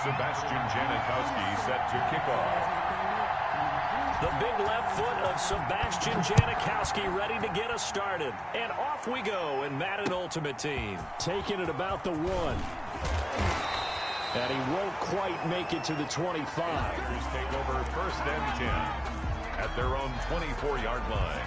Sebastian Janikowski set to kick off. The big left foot of Sebastian Janikowski ready to get us started. And off we go in Madden Ultimate Team. Taking it about the 1. And he won't quite make it to the 25. Raiders take over 1st and 10 at their own 24-yard line.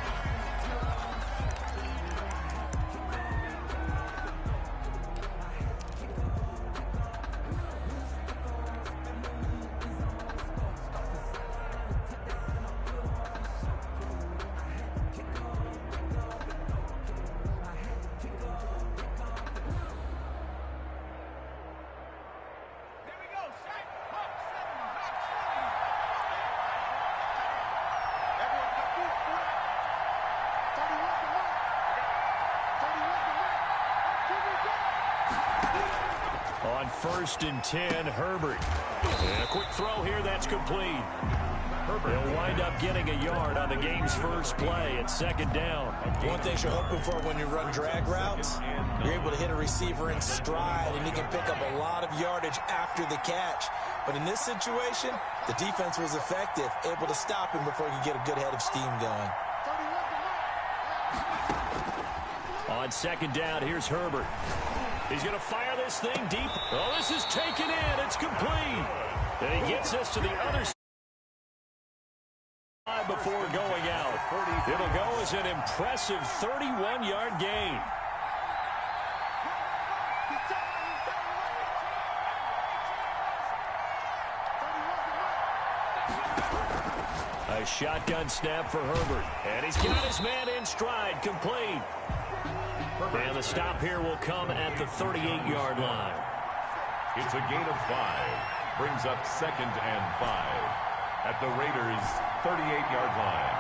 On 1st and 10, Herbert. And a quick throw here that's complete. He'll wind up getting a yard on the game's first play at 2nd down. One thing you're hoping for when you run drag routes, you're able to hit a receiver in stride, and he can pick up a lot of yardage after the catch. But in this situation, the defense was effective, able to stop him before he could get a good head of steam going. On 2nd down, here's Herbert. He's going to fire this thing deep. Oh, this is taken in. It's complete. And he gets us to the other side before going out. It'll go as an impressive 31-yard gain. A shotgun snap for Herbert. And he's got his man in stride, complete. And the stop here will come at the 38-yard line. It's a gain of 5. Brings up 2nd and 5 at the Raiders' 38-yard line.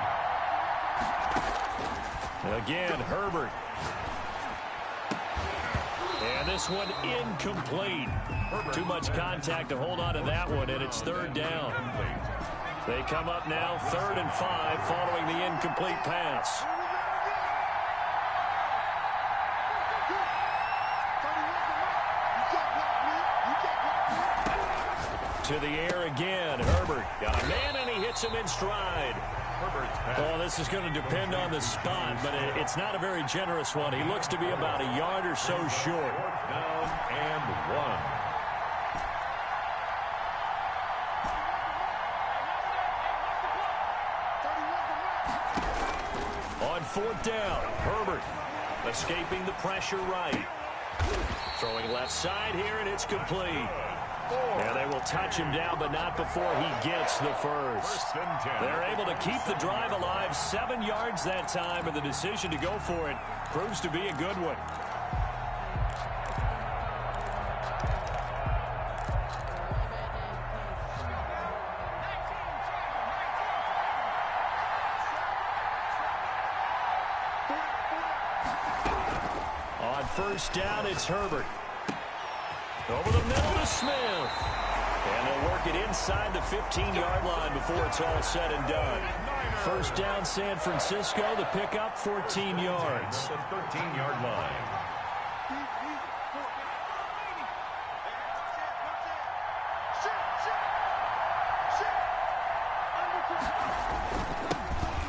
Again, Herbert. And this one incomplete. Too much contact to hold on to that one, and it's 3rd down. They come up now 3rd and 5 following the incomplete pass. To the air again, Herbert. Got a man, and he hits him in stride. Oh, this is going to depend on the spot, but it's not a very generous one. He looks to be about a yard or so short. 4th down and 1. On 4th down, Herbert escaping the pressure right. Throwing left side here, and it's complete. And they will touch him down, but not before he gets the first. They're able to keep the drive alive, 7 yards that time, and the decision to go for it proves to be a good one. On 1st down, it's Herbert. Over the middle to Smith. And they'll work it inside the 15-yard line before it's all said and done. 1st down, San Francisco. The pickup, 14 yards. The 13-yard line.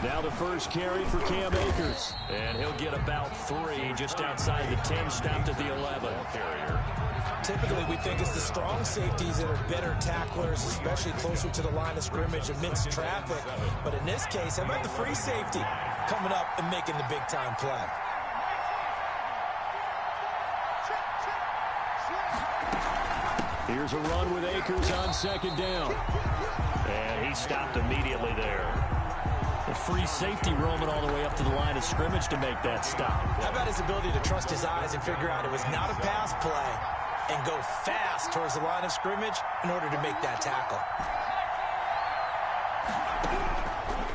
Now the first carry for Cam Akers. And he'll get about 3 just outside the 10, stopped at the 11. Typically, we think it's the strong safeties that are better tacklers, especially closer to the line of scrimmage amidst traffic. But in this case, how about the free safety coming up and making the big-time play? Here's a run with Akers on 2nd down. And he stopped immediately there. The free safety roaming all the way up to the line of scrimmage to make that stop. How about his ability to trust his eyes and figure out it was not a pass play and go fast towards the line of scrimmage in order to make that tackle.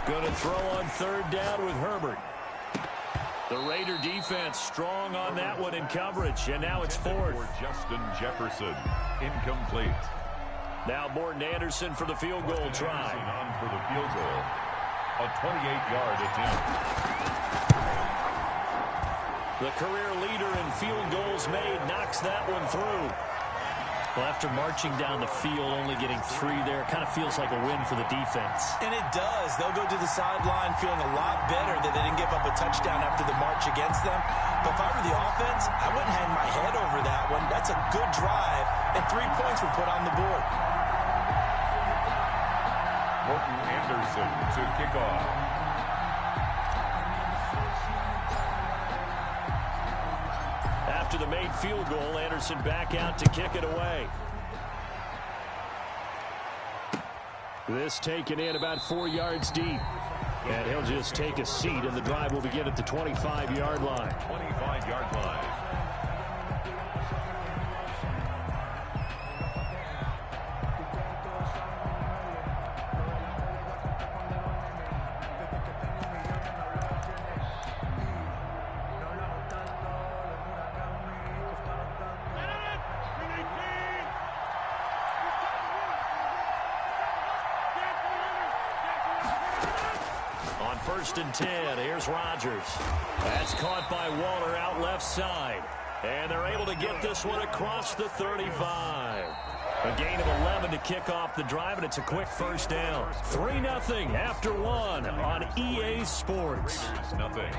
Going to throw on 3rd down with Herbert. The Raider defense strong on that one in coverage, and now it's 4th. For Justin Jefferson, incomplete. Now Morton Anderson for the field goal try. On for the field goal. A 28-yard attempt. The career leader in field goals made knocks that one through. Well, after marching down the field, only getting 3 there, kind of feels like a win for the defense. And it does. They'll go to the sideline feeling a lot better that they didn't give up a touchdown after the march against them. But if I were the offense, I wouldn't hang my head over that one. That's a good drive, and 3 points were put on the board. Morton Anderson to kick off. After the made field goal, Anderson back out to kick it away. This taken in about 4 yards deep. And he'll just take a seat, and the drive will begin at the 25-yard line. 25-yard line. First and 10. Here's Rodgers. That's caught by Waller out left side. And they're able to get this one across the 35. A gain of 11 to kick off the drive, and it's a quick first down. 3-0 after 1 on EA Sports. Nothing.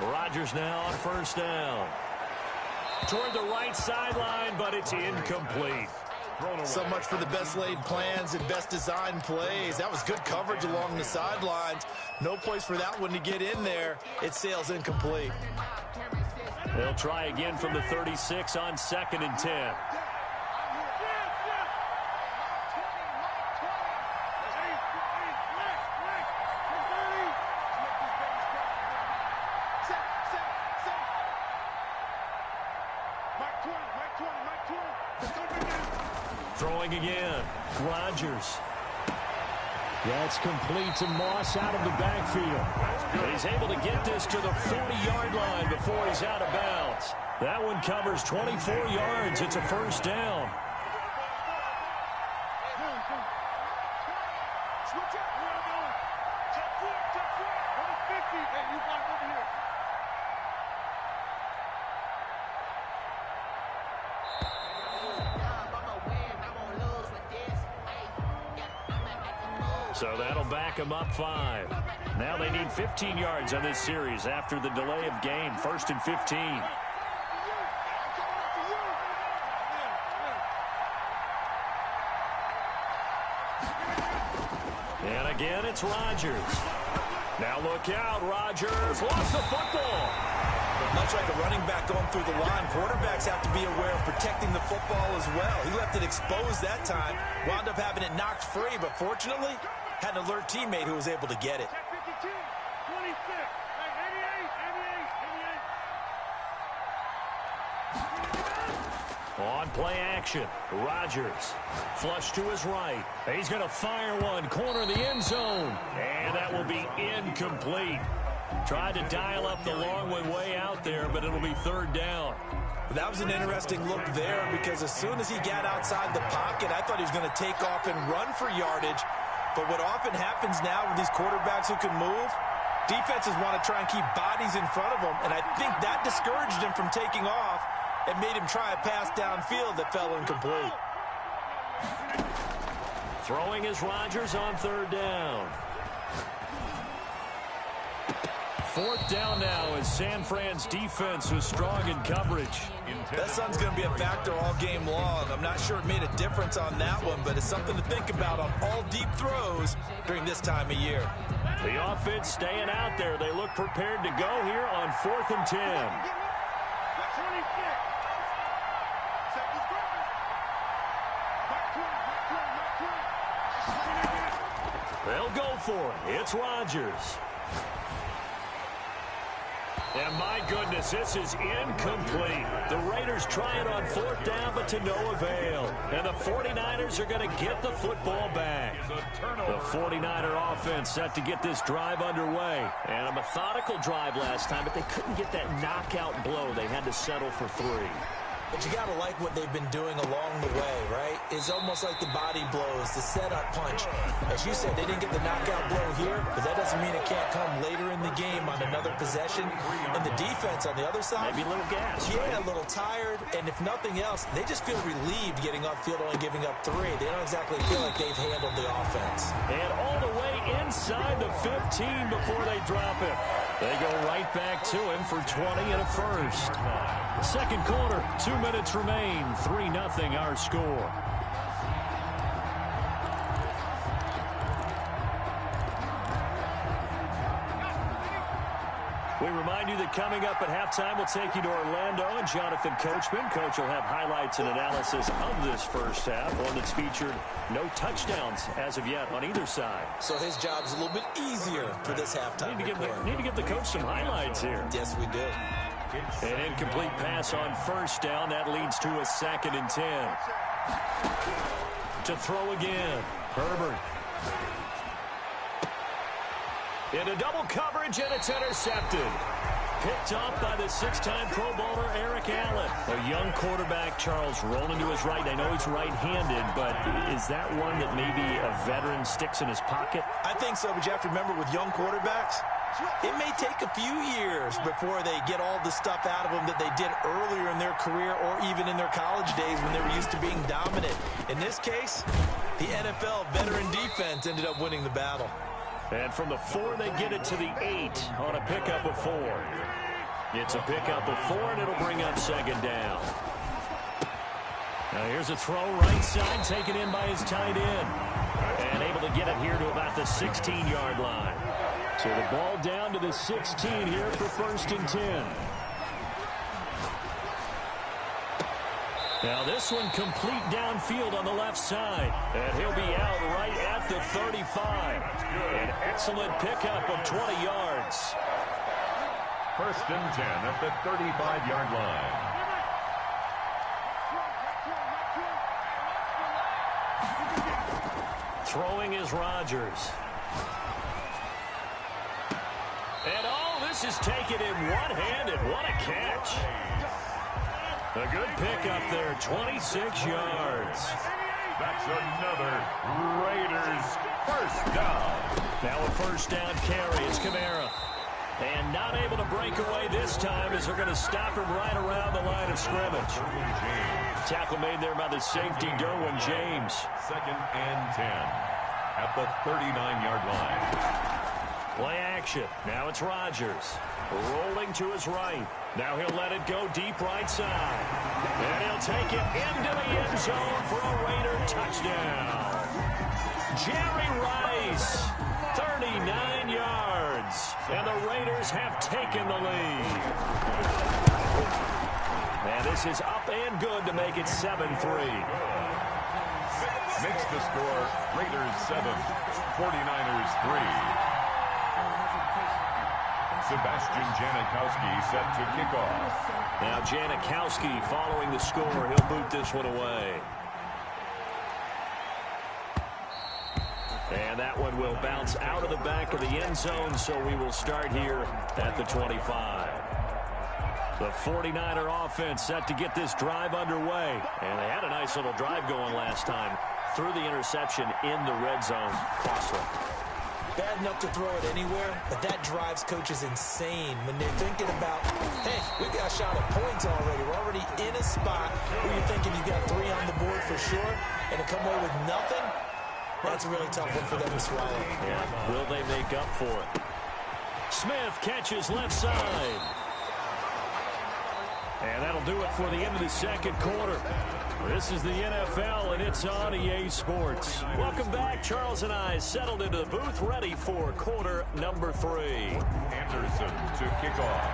Rodgers now on first down. Toward the right sideline, but it's incomplete. So much for the best laid plans and best designed plays. That was good coverage along the sidelines. No place for that one to get in there. It sails incomplete. They'll try again from the 36 on 2nd and 10. Throwing again. Rodgers. That's complete to Moss out of the backfield. But he's able to get this to the 40-yard line before he's out of bounds. That one covers 24 yards. It's a first down. So that'll back them up 5. Now they need 15 yards on this series after the delay of game. 1st and 15. And again, it's Rodgers. Now look out, Rodgers lost the football. Much like a running back going through the line, quarterbacks have to be aware of protecting the football as well. He left it exposed that time, wound up having it knocked free, but fortunately, had an alert teammate who was able to get it. On play action, Rodgers. Flush to his right. He's going to fire one, corner the end zone. And that will be incomplete. Tried to dial up the long one way out there, but it'll be 3rd down. That was an interesting look there because as soon as he got outside the pocket, I thought he was going to take off and run for yardage. But what often happens now with these quarterbacks who can move, defenses want to try and keep bodies in front of them, and I think that discouraged him from taking off and made him try a pass downfield that fell incomplete. Throwing is Rodgers on 3rd down. 4th down now as San Fran's defense is strong in coverage. That sun's going to be a factor all game long. I'm not sure it made a difference on that one, but it's something to think about on all deep throws during this time of year. The offense staying out there. They look prepared to go here on 4th and 10. They'll go for it. It's Rodgers. And my goodness, this is incomplete. The Raiders try it on 4th down, but to no avail. And the 49ers are going to get the football back. The 49er offense set to get this drive underway. And a methodical drive last time, but they couldn't get that knockout blow. They had to settle for 3. But you got to like what they've been doing along the way, right? It's almost like the body blows, the setup punch. As you said, they didn't get the knockout blow here, but that doesn't mean it can't come later in the game on another possession. And the defense on the other side, maybe a little gas. Yeah, right? A little tired. And if nothing else, they just feel relieved getting off field, only giving up 3. They don't exactly feel like they've handled the offense. And all the way inside the 15 before they drop it. They go right back to him for 20 and a first. Second quarter, 2 minutes remain. 3-0 our score. We remind you that coming up at halftime, we'll take you to Orlando and Jonathan Coachman. Coach will have highlights and analysis of this first half, one that's featured no touchdowns as of yet on either side. So his job's a little bit easier for this halftime report. Need to give the coach some highlights here. Yes, we do. An incomplete pass on first down. That leads to a 2nd and 10. To throw again. Herbert. Into double coverage, and it's intercepted. Picked off by the 6-time Pro Bowler Eric Allen. A young quarterback, Charles, rolling to his right. I know he's right-handed, but is that one that maybe a veteran sticks in his pocket? I think so, but you have to remember with young quarterbacks, it may take a few years before they get all the stuff out of them that they did earlier in their career or even in their college days when they were used to being dominant. In this case, the NFL veteran defense ended up winning the battle. And from the 4, they get it to the 8 on a pickup of 4. It's a pickup of 4, and it'll bring up 2nd down. Now here's a throw right side, taken in by his tight end. And able to get it here to about the 16-yard line. So the ball down to the 16 here for 1st and 10. Now this one complete downfield on the left side. And he'll be out right at the 35. An excellent pickup of 20 yards. 1st and 10 at the 35-yard line. Throwing is Rodgers. And this is taken in one-handed. What a catch. A good pickup there, 26 yards. That's another Raiders first down. Now a first down carry. It's Kamara. And not able to break away this time as they're going to stop him right around the line of scrimmage. Tackle made there by the safety, Derwin James. 2nd and 10 at the 39-yard line. Play action. Now it's Rodgers. Rolling to his right. Now he'll let it go deep right side. And he'll take it into the end zone for a Raider touchdown. Jerry Rice, 39 yards. And the Raiders have taken the lead. And this is up and good to make it 7-3. Makes the score Raiders 7, 49ers 3. Sebastian Janikowski set to kick off. Now Janikowski following the score. He'll boot this one away. And that one will bounce out of the back of the end zone, so we will start here at the 25. The 49er offense set to get this drive underway. And they had a nice little drive going last time. Threw the interception in the red zone. Costly. Bad enough to throw it anywhere, but that drives coaches insane when they're thinking about, hey, we've got a shot at points already. We're already in a spot where you're thinking you've got 3 on the board for sure, and to come away with nothing, that's a really tough one for them to swallow. Yeah, will they make up for it? Smith catches left side. And that'll do it for the end of the second quarter. This is the NFL, and it's on EA Sports. Welcome back. Charles and I settled into the booth, ready for quarter number 3. Anderson to kick off.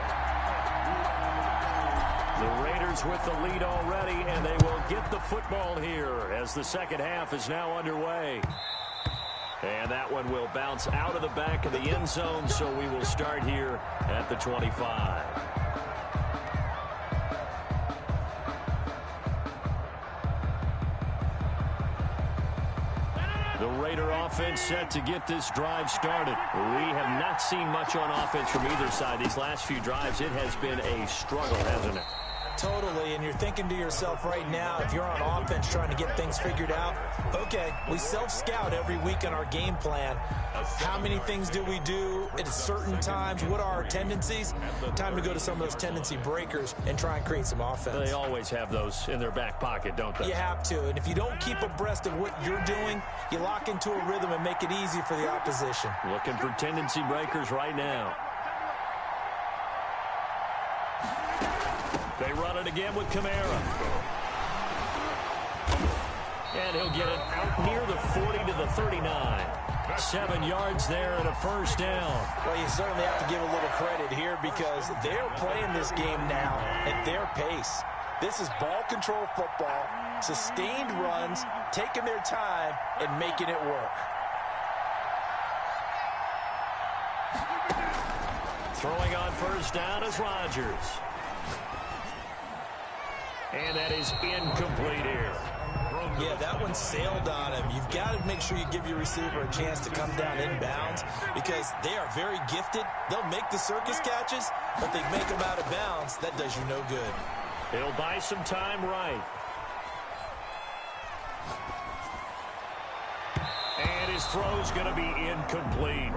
The Raiders with the lead already, and they will get the football here as the second half is now underway. And that one will bounce out of the back of the end zone, so we will start here at the 25. The Raider offense set to get this drive started. We have not seen much on offense from either side. These last few drives, it has been a struggle, hasn't it? totally, and you're thinking to yourself right now, if you're on offense trying to get things figured out, okay, we self-scout every week in our game plan. How many things do we do at certain times? What are our tendencies? Time to go to some of those tendency breakers and try and create some offense. They always have those in their back pocket, don't they? You have to, and if you don't keep abreast of what you're doing, you lock into a rhythm and make it easy for the opposition. Looking for tendency breakers right now. They run it again with Kamara. And he'll get it out near the 40 to the 39. 7 yards there and a first down. Well, you certainly have to give a little credit here because they're playing this game now at their pace. This is ball control football, sustained runs, taking their time and making it work. Throwing on first down is Rodgers. And that is incomplete here. Yeah, that one sailed on him. You've got to make sure you give your receiver a chance to come down inbounds because they are very gifted. They'll make the circus catches, but they make them out of bounds. That does you no good. He'll buy some time right. And his throw's going to be incomplete.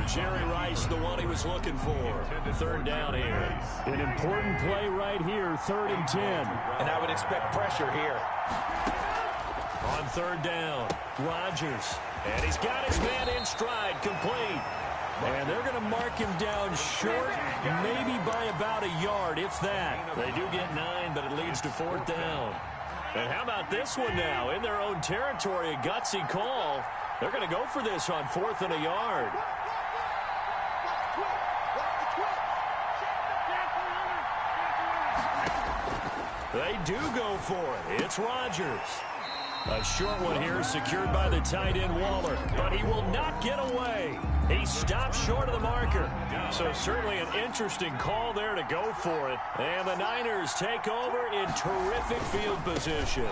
Jerry Rice, the one he was looking for. Third down here. An important play right here, 3rd and 10. And I would expect pressure here. On third down, Rodgers. And he's got his man in stride, complete. And they're going to mark him down short, maybe by about a yard, if that. They do get 9, but it leads to 4th down. And how about this one now? In their own territory, a gutsy call. They're going to go for this on 4th and a yard. They do go for it. It's Rodgers. A short one here secured by the tight end Waller, but he will not get away. He stopped short of the marker. So certainly an interesting call there to go for it. And the Niners take over in terrific field position.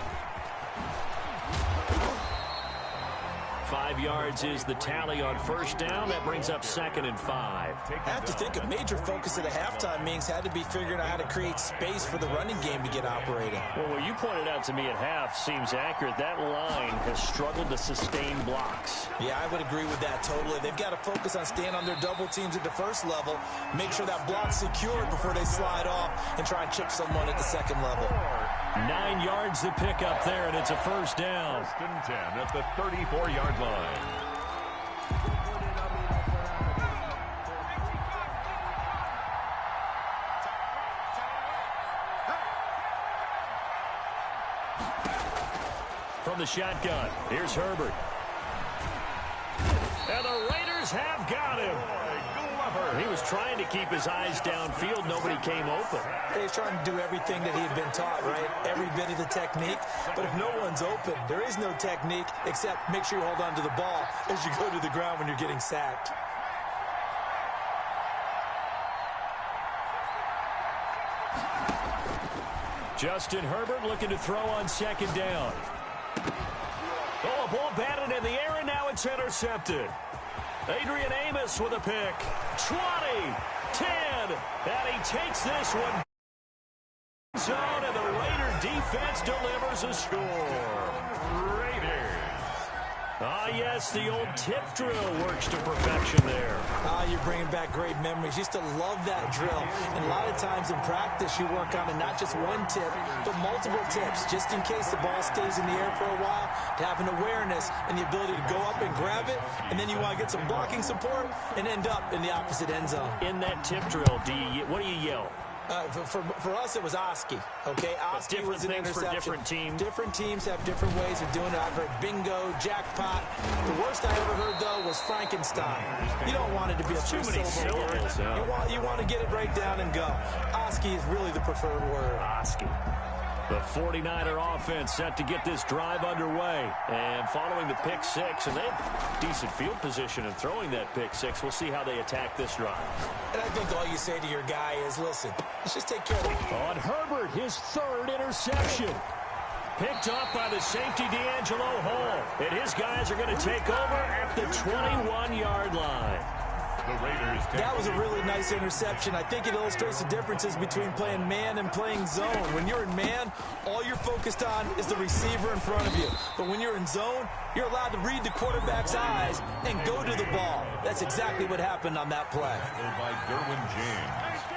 5 yards is the tally on first down. That brings up 2nd and 5. I have to think a major focus at a halftime meetings had to be figuring out how to create space for the running game to get operating. Well, what you pointed out to me at half seems accurate. That line has struggled to sustain blocks. Yeah, I would agree with that totally. They've got to focus on staying on their double teams at the first level, make sure that block's secured before they slide off and try and chip someone at the second level. 9 yards to pick up there, and it's a first down. 1st and 10 at the 34-yard line. From the shotgun, here's Herbert. And the Raiders have got him. He was trying to keep his eyes downfield. Nobody came open. He's trying to do everything that he had been taught, right? Every bit of the technique. But if no one's open, there is no technique except make sure you hold on to the ball as you go to the ground when you're getting sacked. Justin Herbert looking to throw on 2nd down. Oh, a ball batted in the air, and now it's intercepted. Adrian Amos with a pick. 20, 10, and he takes this one. Zone, and the Raider defense delivers a score. Raiders. Ah, yes, the old tip drill works to perfection there. Ah, you're bringing back great memories. Used to love that drill. And a lot of times in practice, you work on it, not just one tip, but multiple tips, just in case the ball stays in the air for a while, to have an awareness and the ability to go up and grab it, and then you want to get some blocking support and end up in the opposite end zone. In that tip drill, what do you yell? For us, it was Oski. Okay, Oski was an interception. For different teams. Different teams have different ways of doing it. I've heard bingo, jackpot. The worst I ever heard, though, was Frankenstein. You don't want it to be a too many syllables. You want to get it right down and go. Oski is really the preferred word. Oski. The 49er offense set to get this drive underway. And following the pick six, and they have decent field position in throwing that pick six. We'll see how they attack this drive. And I think all you say to your guy is, listen, let's just take care of it. On Herbert, his 3rd interception. Picked off by the safety D'Angelo Hall. And his guys are going to take over at the 21-yard line. The Raiders take That was a really nice interception. I think it illustrates the differences between playing man and playing zone. When you're in man, all you're focused on is the receiver in front of you. But when you're in zone, you're allowed to read the quarterback's eyes and go to the ball. That's exactly what happened on that play. by Derwin James.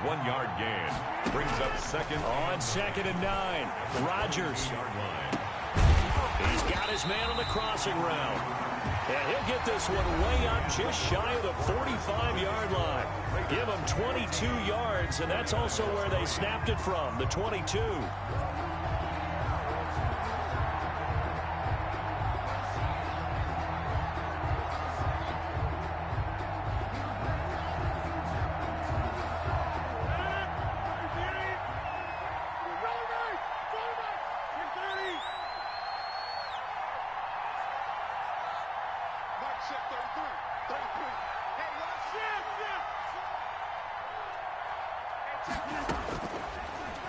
1 yard gain. Brings up second. On 2nd and 9. Rodgers. He's got his man on the crossing route. And he'll get this one way up just shy of the 45-yard line. Give him 22 yards, and that's also where they snapped it from, the 22.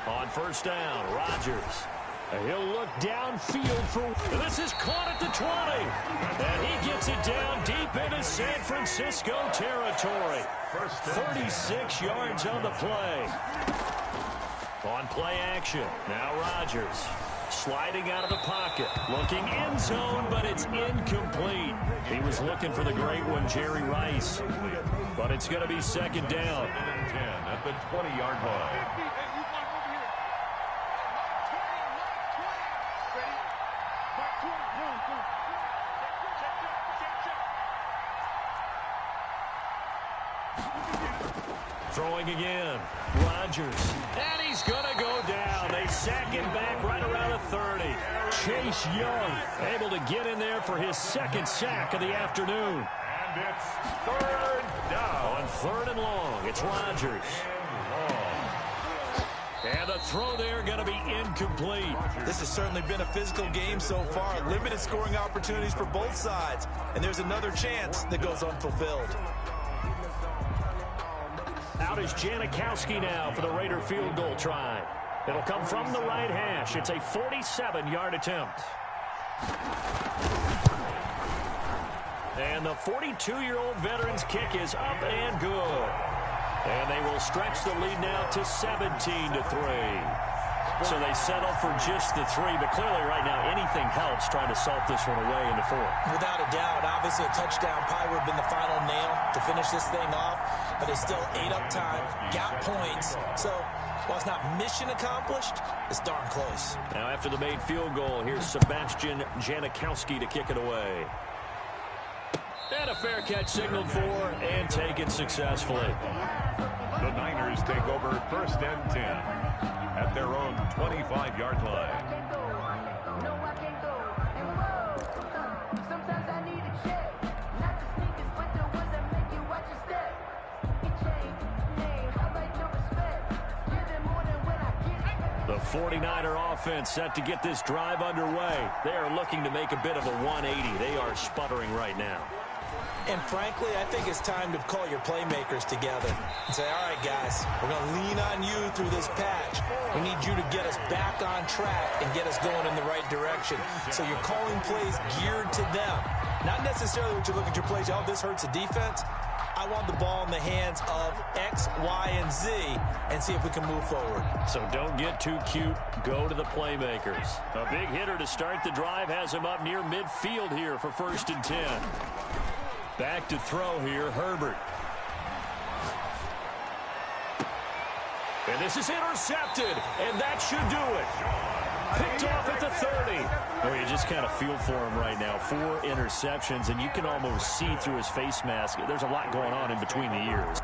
On first down, Rodgers. And he'll look downfield for... This is caught at the 20. And he gets it down deep into San Francisco territory. 36 yards on the play. On play action, now Rodgers. Sliding out of the pocket, looking end zone, but it's incomplete. He was looking for the great one, Jerry Rice. But it's going to be 2nd down. 10 at the 20-yard line. Throwing again, Rodgers. And he's going to go down. They sack him back right around the 30. Chase Young able to get in there for his 2nd sack of the afternoon. And it's 3rd down. On 3rd and long, it's Rodgers. And the throw there going to be incomplete. This has certainly been a physical game so far. Limited scoring opportunities for both sides. And there's another chance that goes unfulfilled. Out is Janikowski now for the Raider field goal try. It'll come from the right hash. It's a 47-yard attempt. And the 42-year-old veteran's kick is up and good. And they will stretch the lead now to 17-3. So they settle for just the 3, but clearly right now anything helps trying to salt this one away in the 4th. Without a doubt, obviously a touchdown probably would have been the final nail to finish this thing off, but it's still 8 up time, got points. So while it's not mission accomplished, it's darn close. Now after the made field goal, here's Sebastian Janikowski to kick it away. And a fair catch signaled for and taken successfully. The Niners take over 1st and 10 at their own 25-yard line. The 49er offense set to get this drive underway. They are looking to make a bit of a 180. They are sputtering right now. And frankly, I think it's time to call your playmakers together and say, all right, guys, we're going to lean on you through this patch. We need you to get us back on track and get us going in the right direction. So you're calling plays geared to them. Not necessarily what you look at your plays, oh, this hurts the defense. I want the ball in the hands of X, Y, and Z and see if we can move forward. So don't get too cute. Go to the playmakers. A big hitter to start the drive has him up near midfield here for 1st and 10. Back to throw here, Herbert. And this is intercepted, and that should do it. Picked off at the 30. Oh, you just kind of feel for him right now. 4 interceptions, and you can almost see through his face mask. There's a lot going on in between the ears.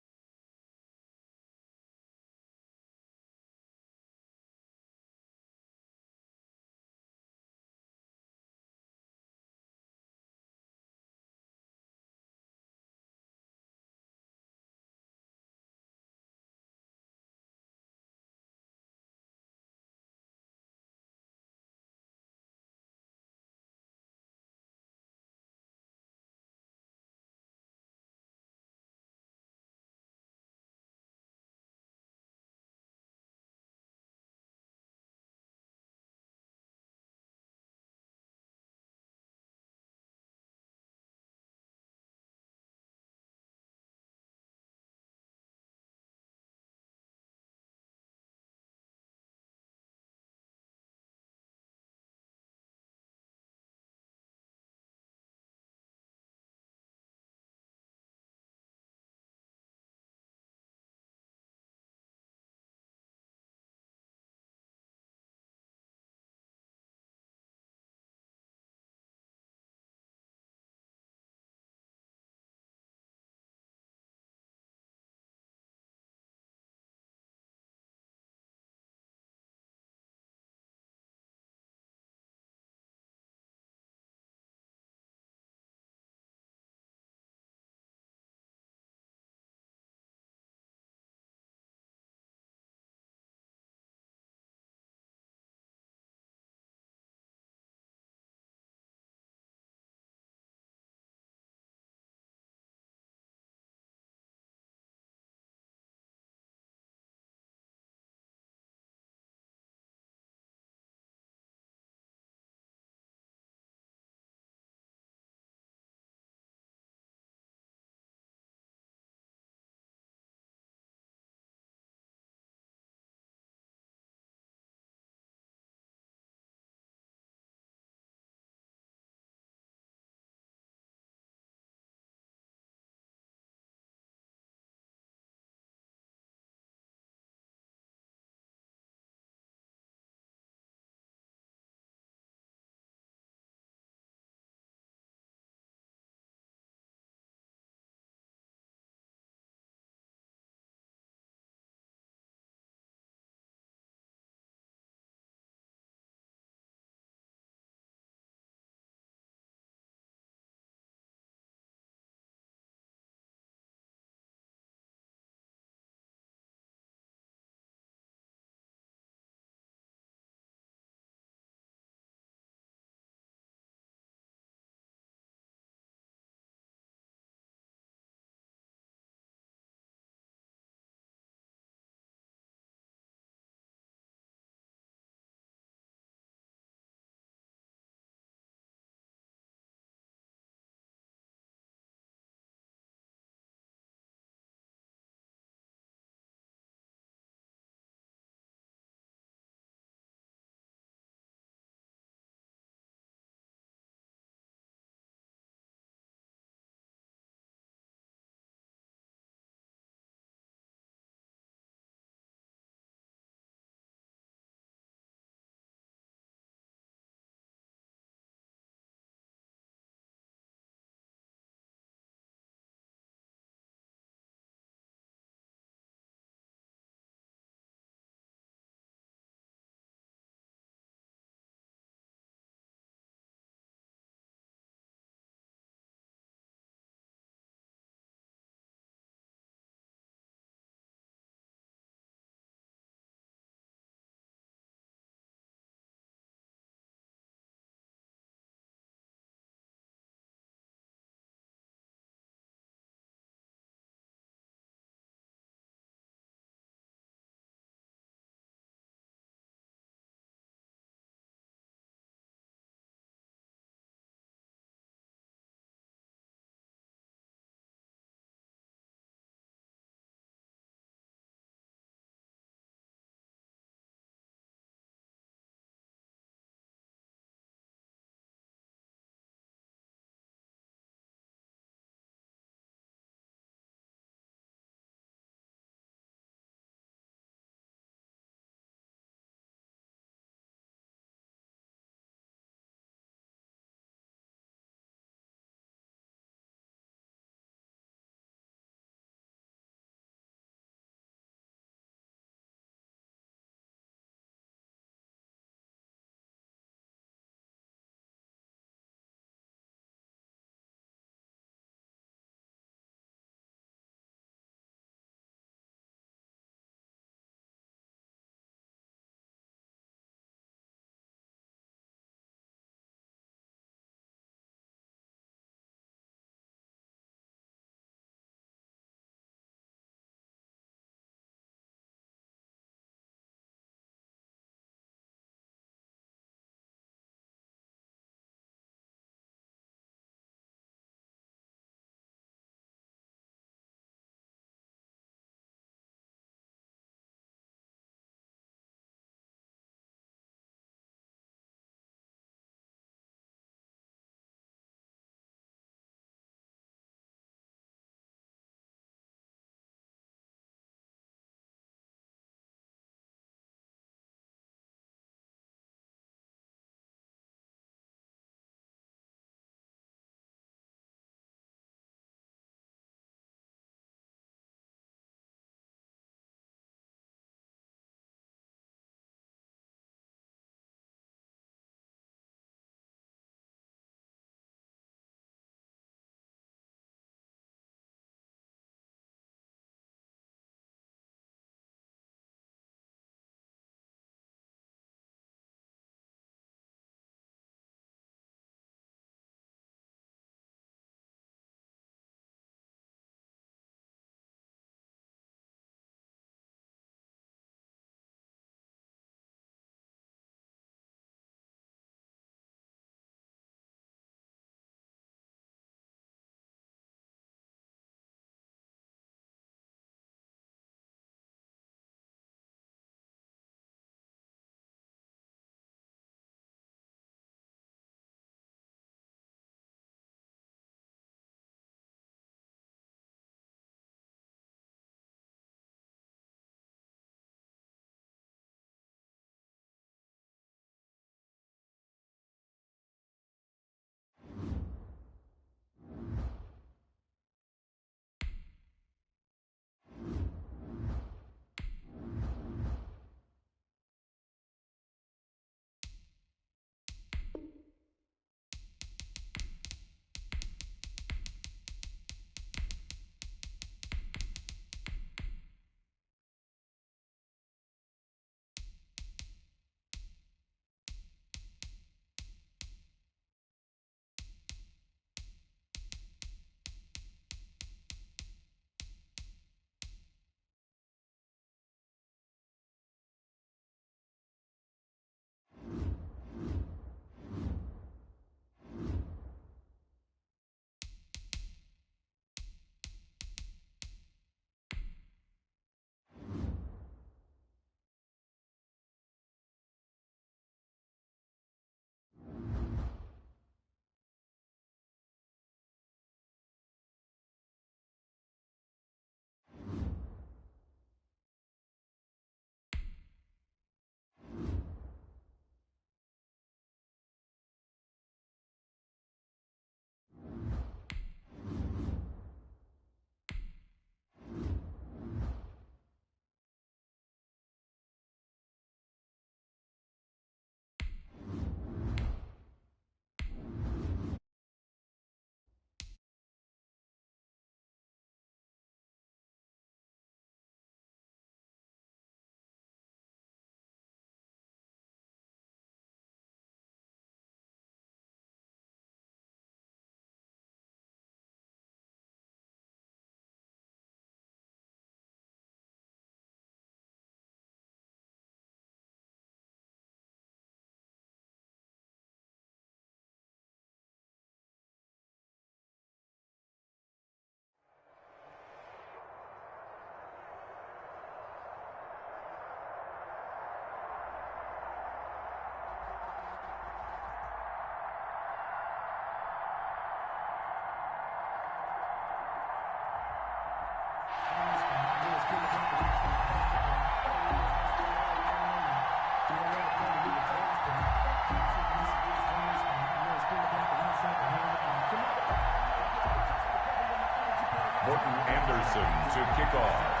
Morton Anderson to kick off.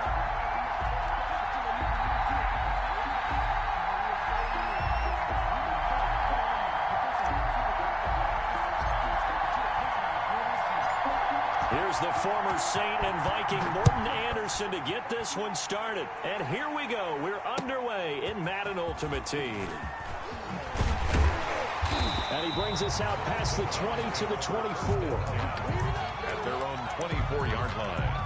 Here's the former Saint and Viking Morton Anderson to get this one started. And here we go. We're underway in Madden Ultimate Team. And he brings us out past the 20 to the 24. At their own 24-yard line.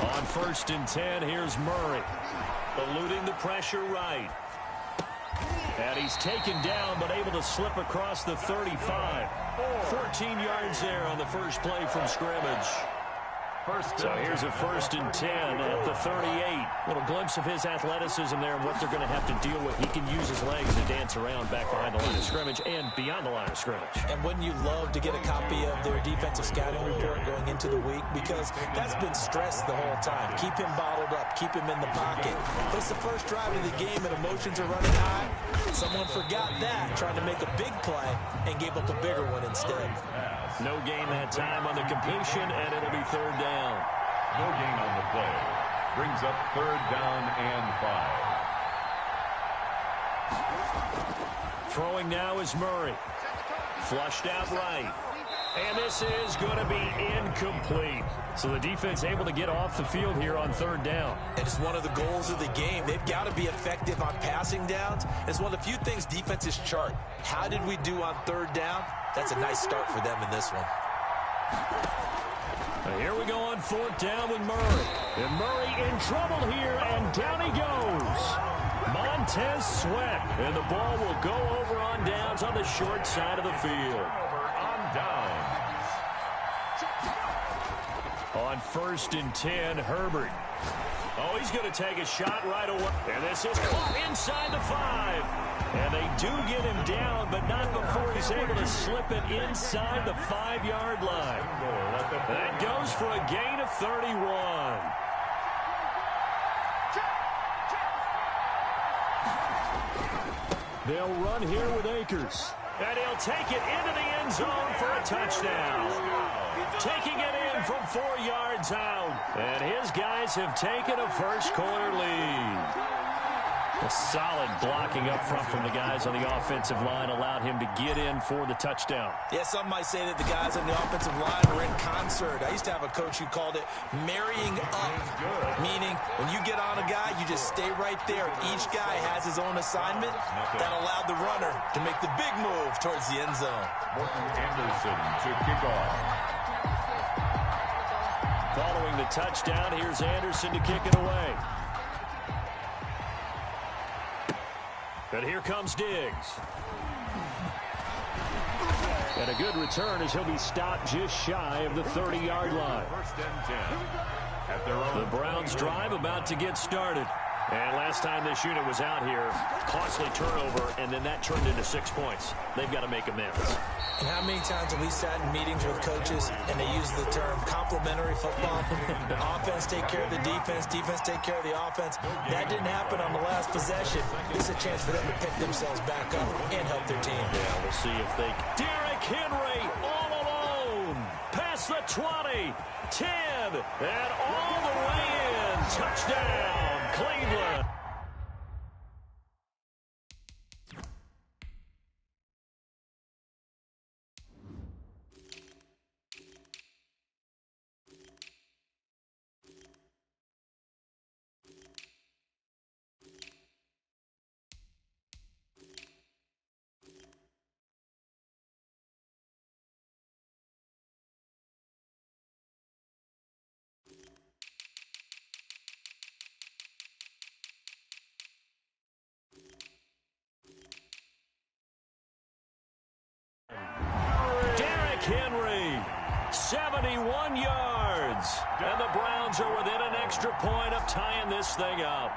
On 1st and 10, here's Murray. Eluding the pressure right. And he's taken down, but able to slip across the 35. 14 yards there on the first play from scrimmage. So here's a 1st and 10 at the 38. Little glimpse of his athleticism there and what they're going to have to deal with. He can use his legs to dance around back behind the line of scrimmage and beyond the line of scrimmage. And wouldn't you love to get a copy of their defensive scouting report going into the week? Because that's been stressed the whole time. Keep him bottled up. Keep him in the pocket. But it's the first drive of the game and emotions are running high. Someone forgot that, trying to make a big play and gave up a bigger one instead. No gain that time on the completion, and it'll be 3rd down. No gain on the play. Brings up 3rd down and 5. Throwing now is Murray. Flushed out right. And this is going to be incomplete. So the defense able to get off the field here on 3rd down. And it's one of the goals of the game. They've got to be effective on passing downs. It's one of the few things defenses chart. How did we do on 3rd down? That's a nice start for them in this one. Here we go on 4th down with Murray. And Murray in trouble here, and down he goes. Montez Sweat. And the ball will go over on downs on the short side of the field. On 1st and 10, Herbert. Oh, he's going to take a shot right away. And this is caught inside the 5. And they do get him down, but not before he's able to slip it inside the 5-yard line. That goes for a gain of 31. They'll run here with Akers. And he'll take it into the end zone for a touchdown. Taking it in from 4 yards out. And his guys have taken a first-quarter lead. A solid blocking up front from the guys on the offensive line allowed him to get in for the touchdown. Yeah, some might say that the guys on the offensive line were in concert. I used to have a coach who called it marrying up, meaning when you get on a guy, you just stay right there. Each guy has his own assignment. That allowed the runner to make the big move towards the end zone. Morton Anderson to kick off. Following the touchdown, here's Anderson to kick it away. And here comes Diggs. And a good return as he'll be stopped just shy of the 30-yard line. 1st and 10. At their own. The Browns drive about to get started. And last time this unit was out here, costly turnover, and then that turned into 6 points. They've got to make amends. And how many times have we sat in meetings with coaches and they use the term complementary football? The offense take care of the defense, defense take care of the offense. That didn't happen on the last possession. This is a chance for them to pick themselves back up and help their team. Yeah, we'll see if they... Derrick Henry all alone. Past the 20, 10, and all the way in. Touchdown, Cleveland. Henry. 71 yards. And the Browns are within an extra point of tying this thing up.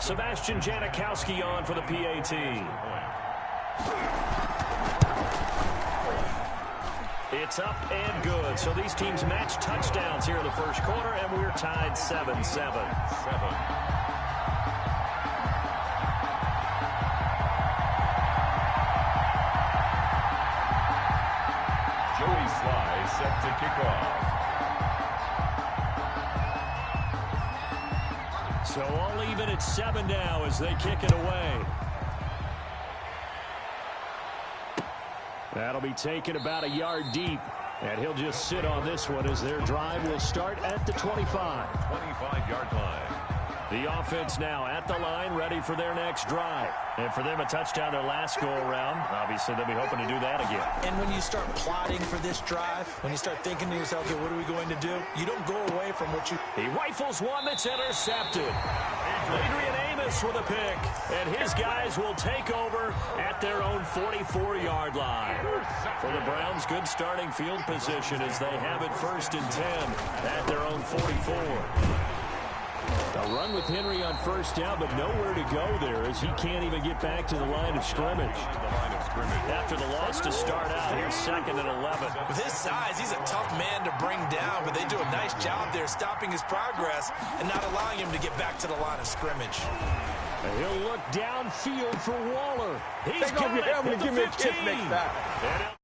Sebastian Janikowski on for the PAT. It's up and good. So these teams match touchdowns here in the first quarter, and we're tied 7-7. Joey Sly set to kick off. So all even at 7 now as they kick it away. That'll be taken about a yard deep. And he'll just sit on this one as their drive will start at the 25. 25-yard line. The offense now at the line, ready for their next drive. And for them, a touchdown their last go-around. Obviously, they'll be hoping to do that again. And when you start plotting for this drive, when you start thinking to yourself, okay, what are we going to do? You don't go away from what you... He rifles one that's intercepted. Adrian Amos with a pick. And his guys will take over at their own 44-yard line. For the Browns, good starting field position as they have it 1st and 10 at their own 44. A run with Henry on 1st down, but nowhere to go there as he can't even get back to the line of scrimmage. After the loss to start out, here's 2nd and 11. With his size, he's a tough man to bring down, but they do a nice job there stopping his progress and not allowing him to get back to the line of scrimmage. And he'll look downfield for Waller. He's got it at the 15. And